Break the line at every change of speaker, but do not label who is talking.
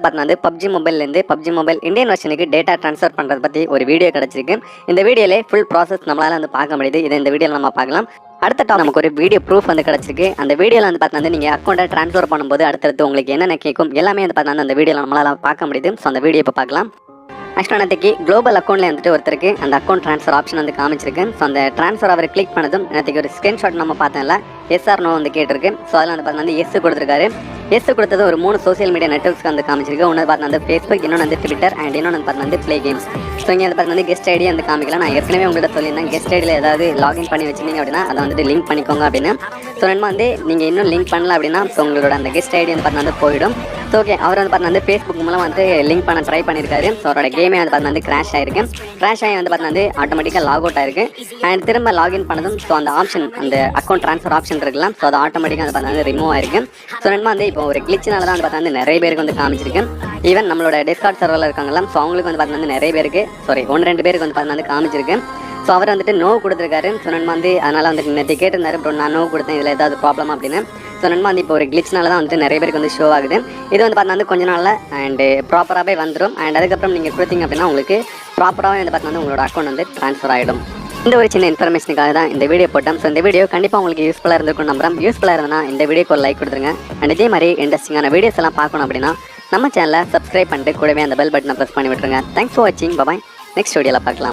பார்த்தா பப்ஜி மொபைல்லேருந்து PUBG mobile Indian வெர்ஷனுக்கு டேட்டா ட்ரான்ஸ்ஃபர் பண்ணுறது பற்றி ஒரு வீடியோ கிடச்சிருக்கு. இந்த வீடியோவில் ஃபுல் ப்ராசஸ் நம்மளால் பார்க்க முடியுது. இதை இந்த வீடியோவில் நம்ம பார்க்கலாம். அடுத்த நமக்கு ஒரு வீடியோ ப்ரூஃப் கிடச்சிருக்கு. அந்த வீடியோவில் பார்த்தா நீங்கள் அக்கௌண்ட்டை ட்ரான்ஸ்ஃபர் பண்ணும்போது அடுத்தடுத்து உங்களுக்கு என்னென்ன கேட்கும் எல்லாமே பார்த்தா அந்த வீடியோவில் நம்மளால் பார்க்க முடியுது. ஸோ அந்த வீடியோ இப்போ பார்க்கலாம். ஆக்சுவலாக நேற்றுக்கு குளோபல் அக்கௌண்ட்டில் ஒருத்தருக்கு அந்த அக்கௌண்ட் ட்ரான்ஸ்ஃபர் ஆப்ஷன் காமிச்சிருக்கு. ஸோ அந்த ட்ரான்ஸ்ஃபர் அவர் கிளிக் பண்ணதும் நேற்றுக்கு ஒரு ஸ்க்ரீன்ஷாட் நம்ம பார்த்தோம்ல, எஸ்ஆர் நோ கேட்டிருக்கு. ஸோ அதில் பார்த்தா எஸ் கொடுத்துருக்காரு. எஸ் கொடுத்தது ஒரு 3 சோசியல் மீடியா நெட்வொர்க்ஸ்க்கு காமிச்சிருக்கு. ஒன்று பார்த்தா ஃபேஸ்புக், இன்னொன்று ட்விட்டர் அண்ட் இன்னொன்று பார்த்தா ப்ளே கேம்ஸ். ஸோ இங்கே பார்த்தா கெஸ்ட் ஐடி காமிக்கலாம். நான் ஏற்கனவே உங்கள்கிட்ட சொல்லியிருந்தேன், கெஸ்ட் ஐடியில் ஏதாவது லாகின் பண்ணி வச்சிருந்தீங்க அப்படின்னா அதை லிங்க் பண்ணிக்கோங்க அப்படின்னு. ஸோ நம்ம நீங்கள் இன்னும் லிங்க் பண்ணல அப்படின்னா ஸோ உங்களோட அந்த கெஸ்ட் ஐடி பார்த்தா போயிடும். ஸோ ஓகே, அவர் பார்த்தா ஃபேஸ்புக் மூலம் லிங்க் பண்ண ட்ரை பண்ணியிருக்காரு. ஸோ அவரோட கேமே பார்த்தா கிராஷ் ஆயிருக்கு. கிராஷ் ஆகி பார்த்தா ஆட்டோமேட்டிக்காக லாக் அவுட் ஆயிருக்கு. அண்ட் திரும்ப லாகின் பண்ணதும் ஸோ அந்த ஆப்ஷன், அந்த அக்கௌண்ட் ட்ரான்ஸ்ஃபர் ஆப்ஷன் இருக்கலாம். ஸோ அது ஆட்டோமேட்டிக்காக பார்த்தா ரிமூவ் ஆயிருக்கு. ஸோ நம்ம இப்போ ஒரு கிளிச்சினால தான் பார்த்தா நிறைய பேருக்கு காமிச்சிருக்கு. ஈவன் நம்மளோட டிஸ்கார்ட் சர்வரில் இருக்காங்களா, ஸோ அவங்களுக்கு பார்த்தா நிறைய பேருக்கு 1-2 பேருக்கு பார்த்தா காமிச்சிருக்கு. ஸோ அவர் நோ கொடுத்துருக்காரு. ஸோ நம்ம அதனால் நேற்று கேட்டிருந்தாரு, ப்ரோ நான் நோ கொடுத்தேன், இதில் ஏதாவது ப்ராப்ளம் அப்படின்னு. ஸோ நம்ம இப்போ ஒரு கிளிச்னால தான் நிறைய பேருக்கு ஷோ ஆகுது. இது பார்த்தா கொஞ்ச நாளில் அண்டு ப்ராப்பராகவே வந்துடும். அண்ட் அதுக்கப்புறம் நீங்கள் கொடுத்தீங்க அப்படின்னா உங்களுக்கு ப்ராப்பராகவே பார்த்தா உங்களோட அக்கௌண்ட் ட்ரான்ஸ்ஃபர் ஆகிடும். இந்த ஒரு சின்ன இன்ஃபர்மேஷனுக்காக தான் இந்த வீடியோ போட்டோம். ஸோ இந்த வீடியோ கண்டிப்பாக உங்களுக்கு யூஸ்ஃபுல்லாக இருந்திருக்கும் நம்புறேன். யூஸ்ஃபுல்லாக இருந்ததுன்னா இந்த வீடியோக்கு ஒரு லைக் கொடுத்துருங்க. அண்ட் இதே மாதிரி இன்ட்ரெஸ்டிங்கான வீடியோஸ் எல்லாம் பார்க்கணும் அப்படின்னா நம்ம சேனலை சப்ஸ்கிரைப் பண்ணிட்டு கூடவே அந்த பெல் பட்டனை ப்ரெஸ் பண்ணி விட்டுருங்க. தேங்க்ஸ் ஃபார் வாட்சிங். பாய். நெக்ஸ்ட் வீடியோவில் பார்க்கலாம்.